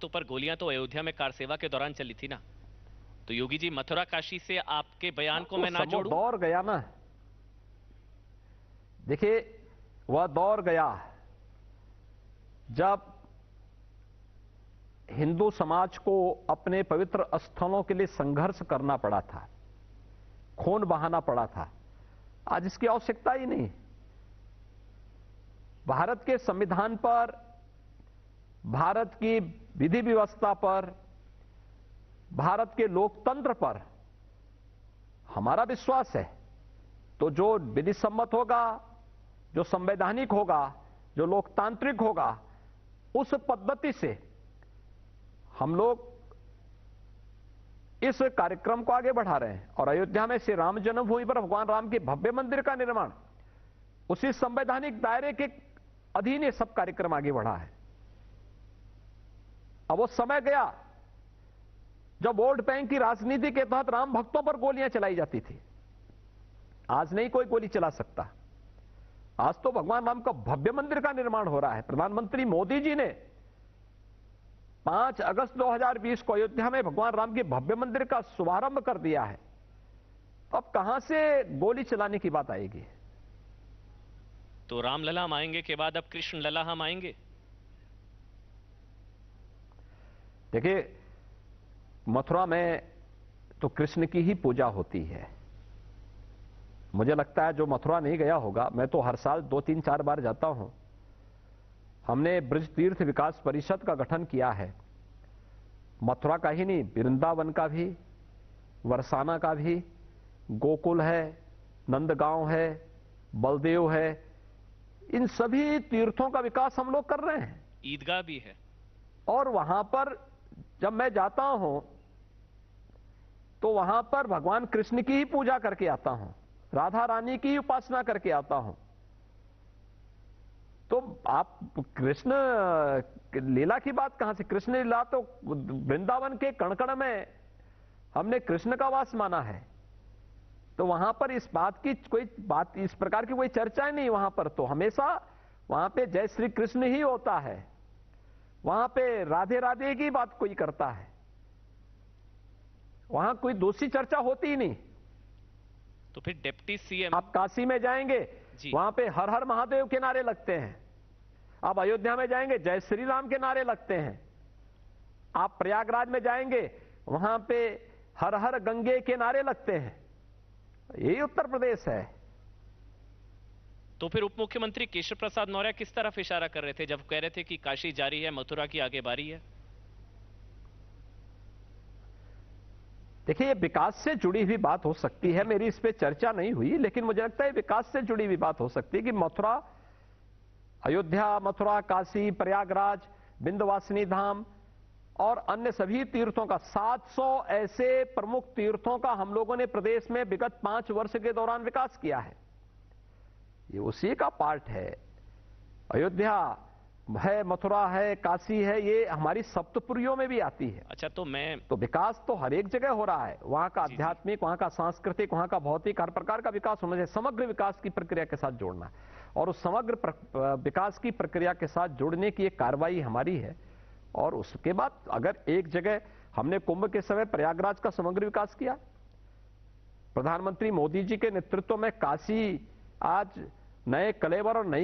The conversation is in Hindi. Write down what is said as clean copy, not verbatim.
भक्तों पर गोलियां तो अयोध्या में कार सेवा के दौरान चली थी ना। तो योगी जी, मथुरा काशी से आपके बयान को मैं ना वो जोड़ूं? दौर गया ना। देखिए, वह दौर गया जब हिंदू समाज को अपने पवित्र स्थलों के लिए संघर्ष करना पड़ा था, खून बहाना पड़ा था। आज इसकी आवश्यकता ही नहीं। भारत के संविधान पर, भारत की विधि व्यवस्था पर, भारत के लोकतंत्र पर हमारा विश्वास है। तो जो विधि सम्मत होगा, जो संवैधानिक होगा, जो लोकतांत्रिक होगा, उस पद्धति से हम लोग इस कार्यक्रम को आगे बढ़ा रहे हैं। और अयोध्या में श्री राम जन्मभूमि पर भगवान राम के भव्य मंदिर का निर्माण उसी संवैधानिक दायरे के अधीन ये सब कार्यक्रम आगे बढ़ा है। अब वो समय गया जब वोट बैंक की राजनीति के तहत राम भक्तों पर गोलियां चलाई जाती थी। आज नहीं कोई गोली चला सकता। आज तो भगवान राम का भव्य मंदिर का निर्माण हो रहा है। प्रधानमंत्री मोदी जी ने 5 अगस्त 2020 को अयोध्या में भगवान राम के भव्य मंदिर का शुभारंभ कर दिया है। अब कहां से गोली चलाने की बात आएगी? तो रामलला हम आएंगे के बाद अब कृष्ण लला हम आएंगे? देखिए, मथुरा में तो कृष्ण की ही पूजा होती है। मुझे लगता है जो मथुरा नहीं गया होगा, मैं तो हर साल 2-3-4 बार जाता हूं। हमने ब्रज तीर्थ विकास परिषद का गठन किया है। मथुरा का ही नहीं, वृंदावन का भी, बरसाना का भी, गोकुल है, नंदगांव है, बलदेव है, इन सभी तीर्थों का विकास हम लोग कर रहे हैं। ईदगाह भी है। और वहां पर जब मैं जाता हूं तो वहां पर भगवान कृष्ण की ही पूजा करके आता हूं, राधा रानी की उपासना करके आता हूं। तो आप कृष्ण लीला की बात कहां से? कृष्ण लीला तो वृंदावन के कण-कण में हमने कृष्ण का वास माना है। तो वहां पर इस बात की कोई बात, इस प्रकार की कोई चर्चा नहीं। वहां पर तो हमेशा वहां पे जय श्री कृष्ण ही होता है। वहां पे राधे राधे की बात कोई करता है। वहां कोई दूसरी चर्चा होती ही नहीं। तो फिर डिप्टी सीएम, आप काशी में जाएंगे, वहां पे हर हर महादेव के नारे लगते हैं। आप अयोध्या में जाएंगे, जय श्री राम के नारे लगते हैं। आप प्रयागराज में जाएंगे, वहां पे हर हर गंगे के नारे लगते हैं। यही उत्तर प्रदेश है। तो फिर उप मुख्यमंत्री केशव प्रसाद मौर्य किस तरफ इशारा कर रहे थे जब कह रहे थे कि काशी जारी है, मथुरा की आगे बारी है? देखिए, ये विकास से जुड़ी हुई बात हो सकती है। मेरी इस पे चर्चा नहीं हुई, लेकिन मुझे लगता है विकास से जुड़ी हुई बात हो सकती है कि मथुरा, अयोध्या, मथुरा, काशी, प्रयागराज, विंध्यवासिनी धाम और अन्य सभी तीर्थों का 700 ऐसे प्रमुख तीर्थों का हम लोगों ने प्रदेश में विगत 5 वर्ष के दौरान विकास किया है। ये उसी का पार्ट है। अयोध्या है, मथुरा है, काशी है, ये हमारी सप्तपुरियों में भी आती है। अच्छा, तो विकास तो हर एक जगह हो रहा है। वहां का आध्यात्मिक, वहां का सांस्कृतिक, वहां का भौतिक, हर प्रकार का विकास होना चाहिए। समग्र विकास की प्रक्रिया के साथ जोड़ना है और उस समग्र विकास की प्रक्रिया के साथ जुड़ने की एक कार्रवाई हमारी है। और उसके बाद अगर एक जगह हमने कुंभ के समय प्रयागराज का समग्र विकास किया, प्रधानमंत्री मोदी जी के नेतृत्व में काशी आज नए कलेवर और नई